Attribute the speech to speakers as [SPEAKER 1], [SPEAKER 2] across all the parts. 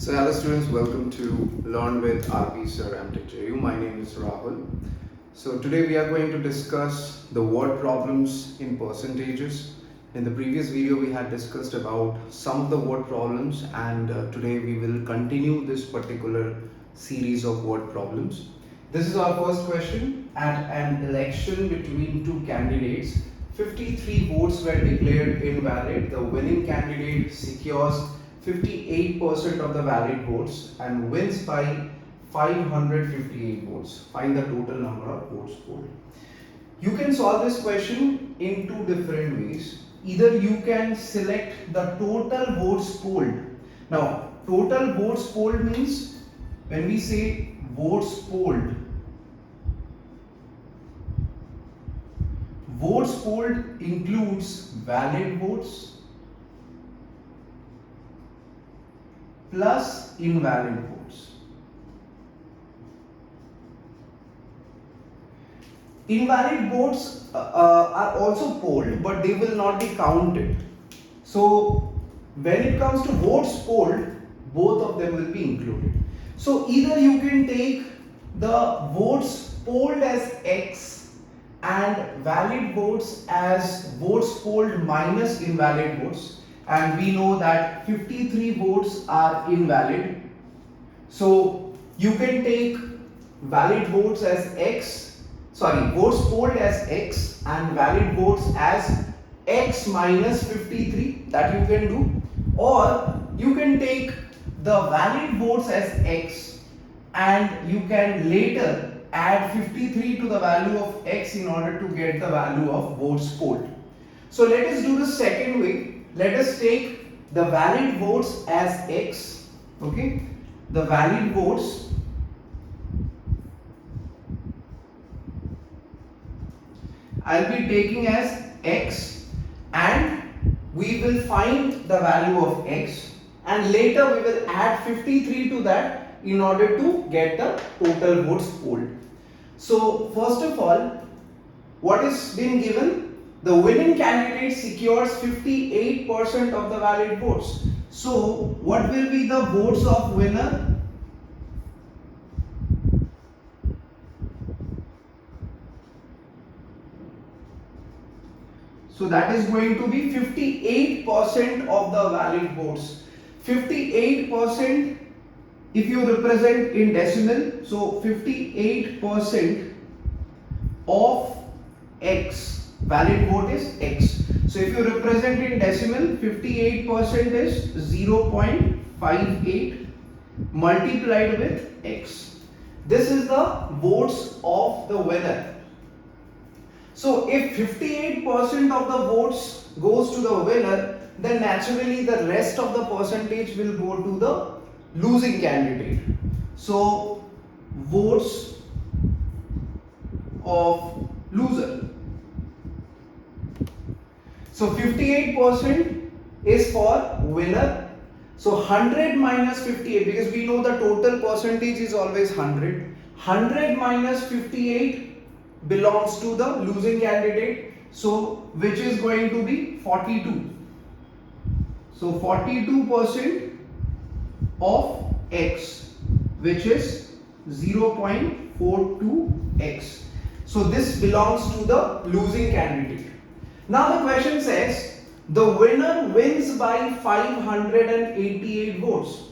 [SPEAKER 1] So hello students, welcome to Learn with RP Sir MTech JU. My name is Rahul. So today we are going to discuss the word problems in percentages. In the previous video we had discussed about some of the word problems, and today we will continue this particular series of word problems. This is our first question. At an election between two candidates, 53 votes were declared invalid. The winning candidate secures 58% of the valid votes and wins by 558 votes. Find the total number of votes polled. You can solve this question in two different ways. Either you can select the total votes polled. Now, total votes polled means when we say votes polled, votes polled includes valid votes plus invalid votes. Invalid votes are also polled, but they will not be counted. So when it comes to votes polled, both of them will be included. So either you can take the votes polled as X and valid votes as votes polled minus invalid votes. And we know that 53 votes are invalid. So you can take valid votes as votes polled as X and valid votes as X minus 53, that you can do. Or you can take the valid votes as X and you can later add 53 to the value of X in order to get the value of votes polled. So let us do the second way. Let us take the valid votes as X, okay? The valid votes I'll be taking as X, and we will find the value of X, and later we will add 53 to that in order to get the total votes polled. So first of all, what is being given? The winning candidate secures 58% of the valid votes. So what will be the votes of winner? So that is going to be 58% of the valid votes. 58%, if you represent in decimal, so 58% of X. Valid vote is X. So if you represent in decimal, 58% is 0.58 multiplied with X. This is the votes of the winner. So if 58% of the votes goes to the winner, then naturally the rest of the percentage will go to the losing candidate. So votes of loser. So 58% is for winner. So 100 minus 58, because we know the total percentage is always 100. 100 minus 58 belongs to the losing candidate. So which is going to be 42. So 42% of X, which is 0.42X. So this belongs to the losing candidate. Now the question says the winner wins by 588 votes.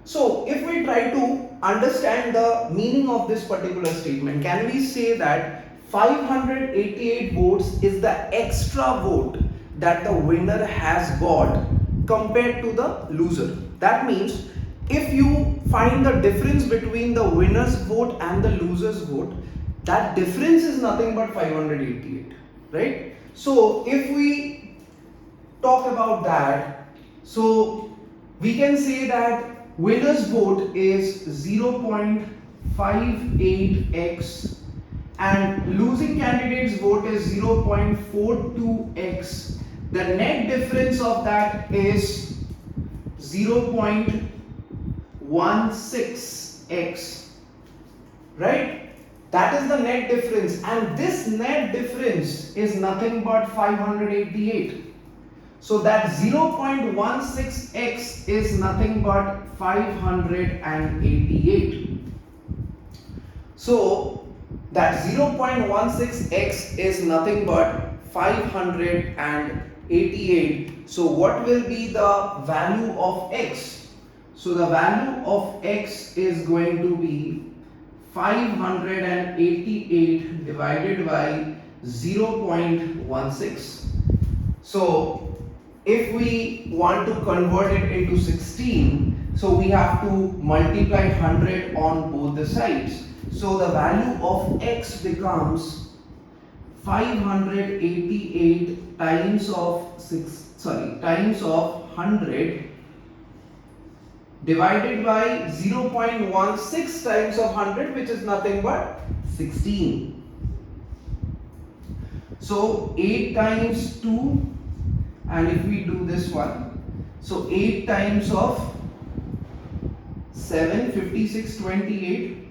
[SPEAKER 1] So if we try to understand the meaning of this particular statement, can we say that 588 votes is the extra vote that the winner has got compared to the loser? That means if you find the difference between the winner's vote and the loser's vote, that difference is nothing but 588, right? So if we talk about that, so we can say that winner's vote is 0.58x and losing candidate's vote is 0.42x. The net difference of that is 0.16x, right? That is the net difference, and this net difference is nothing but 588. So that 0.16x is nothing but 588. So that 0.16x is nothing but 588. So what will be the value of x? So the value of x is going to be 588 divided by 0.16. So if we want to convert it into 16, so we have to multiply 100 on both the sides. So the value of x becomes 588 times of 100 divided by 0.16 times of 100, which is nothing but 16. So 8 times 2, and if we do this one, so 8 times of 7, 56, 28.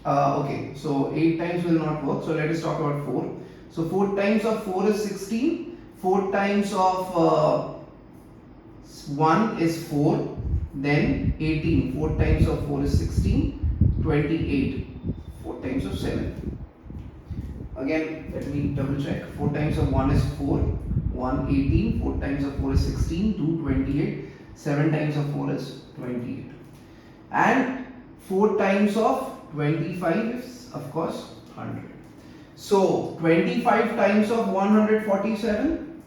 [SPEAKER 1] Okay, so 8 times will not work, so let us talk about 4. So 4 times of 4 is 16, 4 times of 1 is 4, then 18, 4 times of 4 is 16, 28, 4 times of 7. Again, let me double check. 4 times of 1 is 4, 1, 18, 4 times of 4 is 16, 2, 28, 7 times of 4 is 28. And 4 times of 25 is of course 100. So 25 times of 147.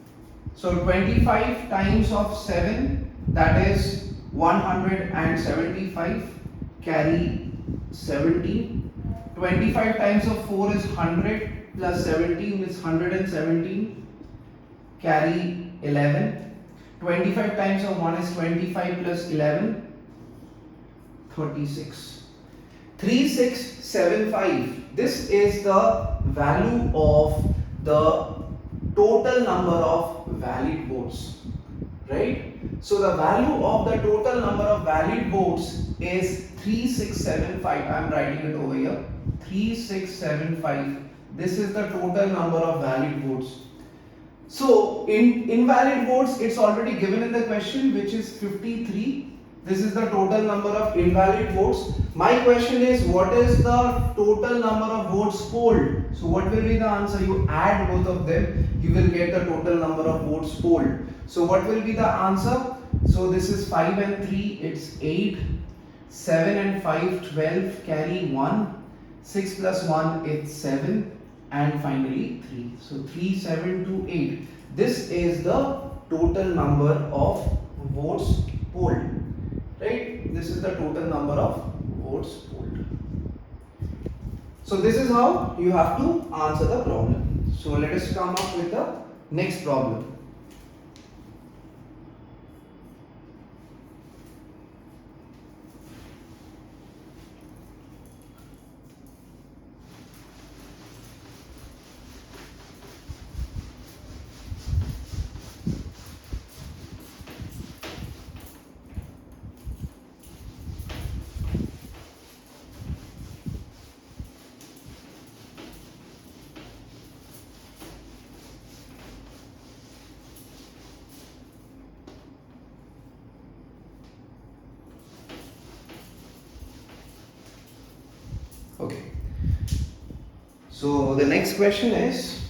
[SPEAKER 1] So 25 times of 7, that is 175, carry 17. 25 times of 4 is 100 plus 17 is 117, carry 11. 25 times of 1 is 25 plus 11, 36. 3675. This is the value of the total number of valid votes, right? So the value of the total number of valid votes is 3675. I am writing it over here. 3675. This is the total number of valid votes. So in invalid votes, it's already given in the question, which is 53. This is the total number of invalid votes. My question is, what is the total number of votes polled? So what will be the answer? You add both of them, you will get the total number of votes polled. So what will be the answer? So this is 5 and 3, it's 8. 7 and 5, 12, carry 1. 6 plus 1, it's 7. And finally 3. So 3, 7, 2, 8. This is the total number of votes polled. Right? This is the total number of votes polled. So this is how you have to answer the problem. So let us come up with the next problem. Okay. So the next question is,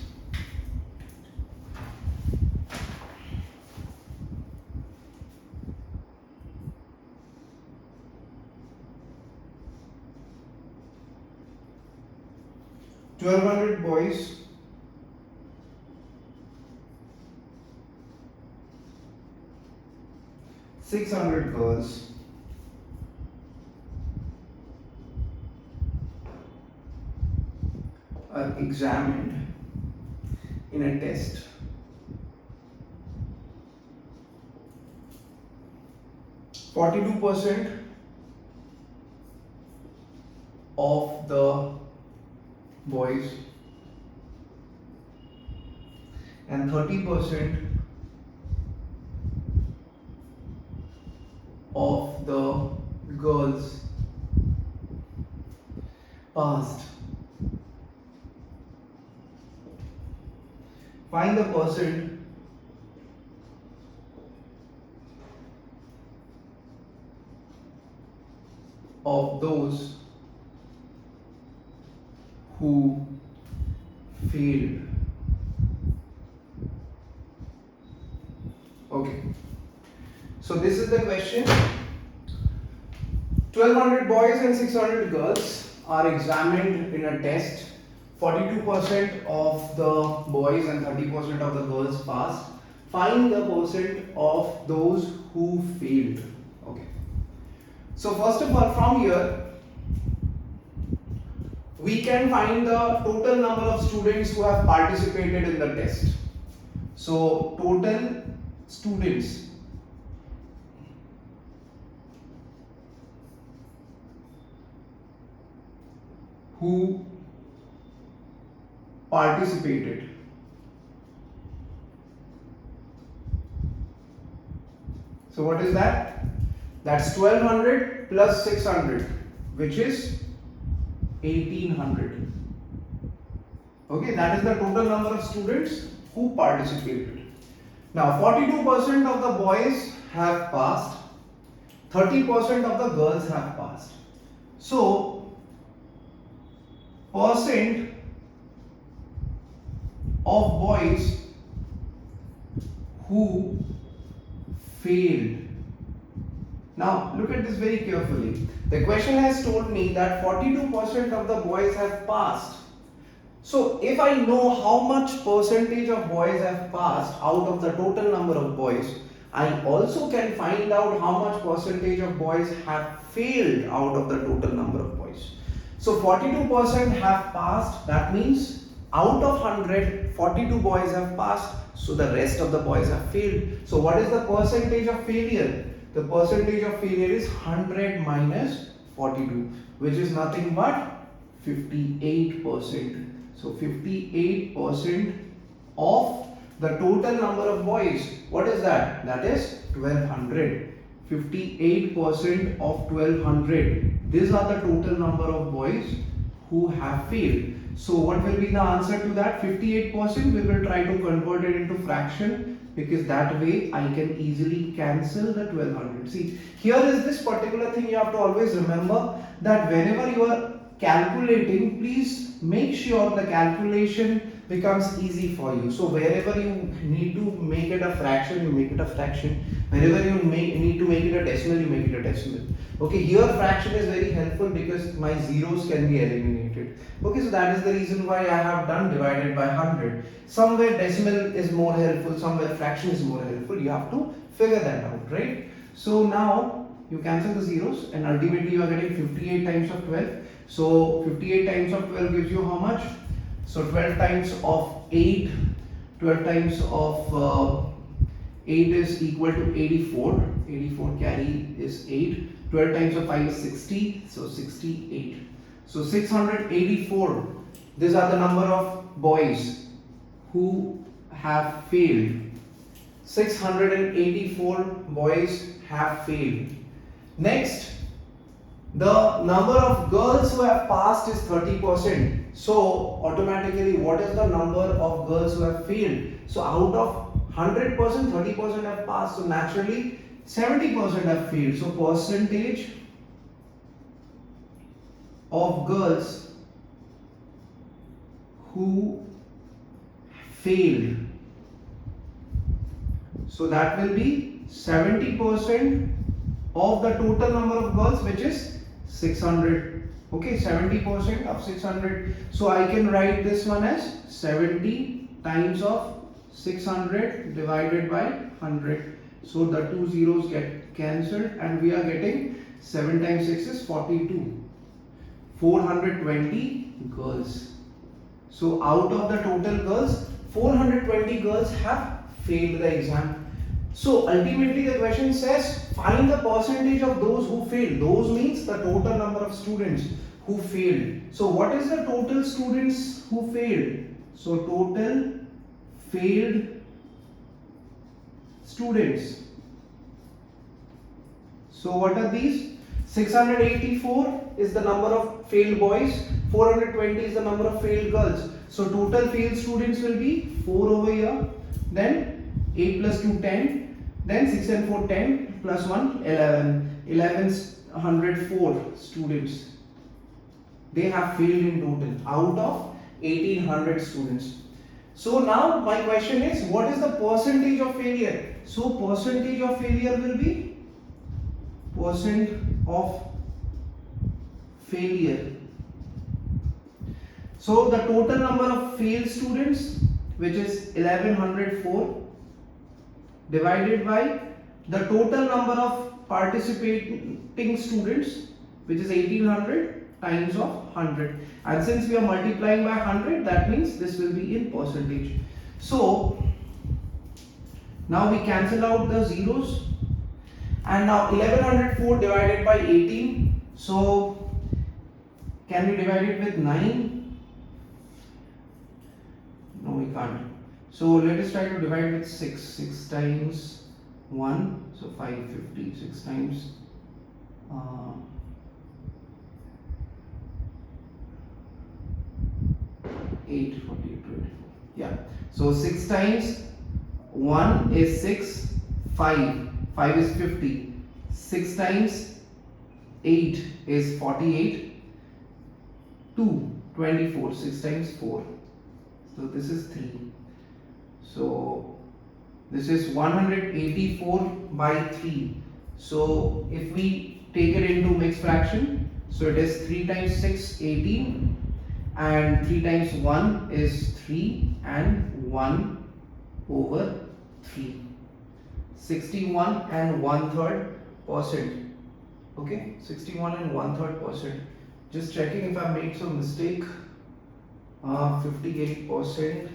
[SPEAKER 1] "1,200 boys, 600 girls, are examined in a test. "42% of the boys and 30% of the girls passed. Find the percent of those who failed. Okay, so this is the question. 1200 boys and 600 girls are examined in a test. 42% of the boys and 30% of the girls passed. Find the percent of those who failed. Okay. So first of all, from here we can find the total number of students who have participated in the test. So total students who participated. So what is that? That's 1200 plus 600, which is 1800. Okay, that is the total number of students who participated. Now 42% of the boys have passed, 30% of the girls have passed. So percent of boys who failed. Now look at this very carefully. The question has told me that 42% of the boys have passed. So if I know how much percentage of boys have passed out of the total number of boys, I also can find out how much percentage of boys have failed out of the total number of boys. So 42% have passed, that means out of 100, 42 boys have passed, so the rest of the boys have failed. So what is the percentage of failure? The percentage of failure is 100 minus 42, which is nothing but 58%. So 58% of the total number of boys. What is that? That is 1200. 58% of 1200. These are the total number of boys who have failed. So what will be the answer to that? 58%. We will try to convert it into fraction, because that way I can easily cancel the 1200. See, here is this particular thing you have to always remember, that whenever you are calculating, please make sure the calculation becomes easy for you. So wherever you need to make it a fraction, you make it a fraction. Wherever you need to make it a decimal, you make it a decimal. Okay, here fraction is very helpful because my zeros can be eliminated. Okay, so that is the reason why I have done divided by 100. Somewhere decimal is more helpful, somewhere fraction is more helpful. You have to figure that out, right? So now you cancel the zeros and ultimately you are getting 58 times of 12. So 58 times of 12 gives you how much? So 12 times of 8, 12 times of 8 is equal to 84. 84 carry is 8. 12 times of 5 is 60. So 68. So 684. These are the number of boys who have failed. 684 boys have failed. Next, the number of girls who have passed is 30%. So automatically, what is the number of girls who have failed? So out of 100%, 30% have passed. So naturally, 70% have failed. So percentage of girls who failed. So that will be 70% of the total number of girls, which is 600. Okay, 70% of 600. So I can write this one as 70 times of 600 divided by 100. So the two zeros get cancelled and we are getting 7 times 6 is 42. 420 girls. So out of the total girls, 420 girls have failed the exam. So ultimately the question says find the percentage of those who failed. Those means the total number of students who failed. So what is the total students who failed? So total failed students. So what are these? 684 is the number of failed boys, 420 is the number of failed girls. So total failed students will be 4 over here, then 8 plus 2 10, then 6 and 4 10 plus 1 11. 11 1104 students, they have failed in total out of 1800 students. So now my question is, what is the percentage of failure? So percentage of failure will be percent of failure. So the total number of failed students, which is 1104, divided by the total number of participating students, which is 1800, times of 100. And since we are multiplying by 100, that means this will be in percentage. So now we cancel out the zeros, and now 1104 divided by 18. So can we divide it with 9? No, we can't. So let us try to divide with 6. 6 times 1, so 550. 6 times 8, 48, 24. Yeah. So 6 times 1 is 6, 5. 5 is 50. 6 times 8 is 48. 2, 24. 6 times 4. So this is 3. So this is 184 by 3. So if we take it into mixed fraction, so it is 3 times 6, 18. And 3 times 1 is 3, and 1 over 3. 61 and 1/3%. Okay, 61 and 1/3%. Just checking if I made some mistake. 58%.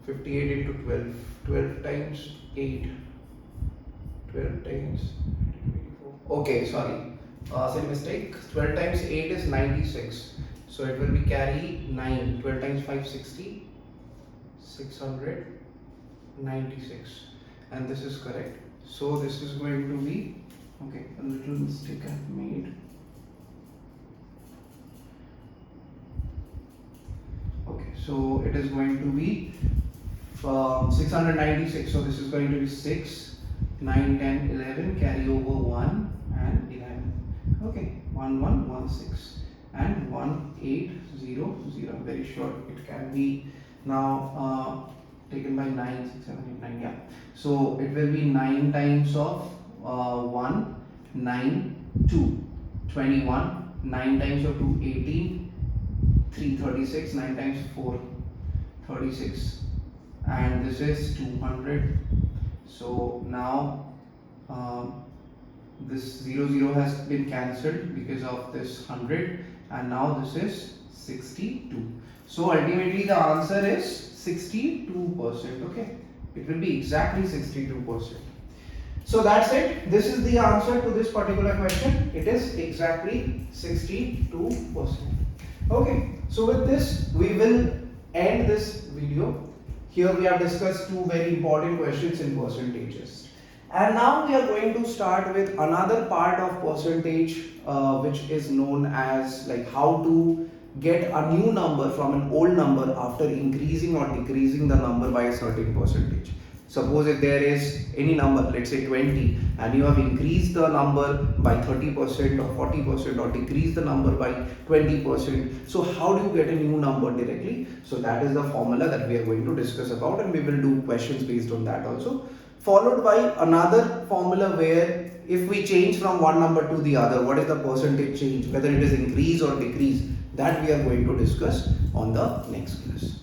[SPEAKER 1] Fifty-eight into 12. 12 times 8. 12 times 24. Okay, sorry. Silly mistake. 12 times 8 is 96. So it will be carry 9. 12 times 5, 60. 696. And this is correct. So this is going to be, okay, a little mistake I've made. Okay, so it is going to be 696. So this is going to be 6, 9, 10, 11, carry over 1 and 11. Okay, 1116 and 1800. Very short. It can be now taken by 9, 6, 7, 8, 9. Yeah. So it will be 9 times of 1, 9, 2, 21. 9 times of 2, 18. 3, 36. 9 times 4, 36. And this is 200. So now this 00 has been cancelled because of this 100, and now this is 62. So ultimately the answer is 62%. Okay, it will be exactly 62%. So that's it. This is the answer to this particular question. It is exactly 62%. Okay, so with this we will end this video. Here we have discussed two very important questions in percentages. And now we are going to start with another part of percentage which is known as like how to get a new number from an old number after increasing or decreasing the number by a certain percentage. Suppose if there is any number, let's say 20, and you have increased the number by 30% or 40% or decreased the number by 20%. So how do you get a new number directly? So that is the formula that we are going to discuss about, and we will do questions based on that also. Followed by another formula where if we change from one number to the other, what is the percentage change, whether it is increase or decrease, that we are going to discuss on the next class.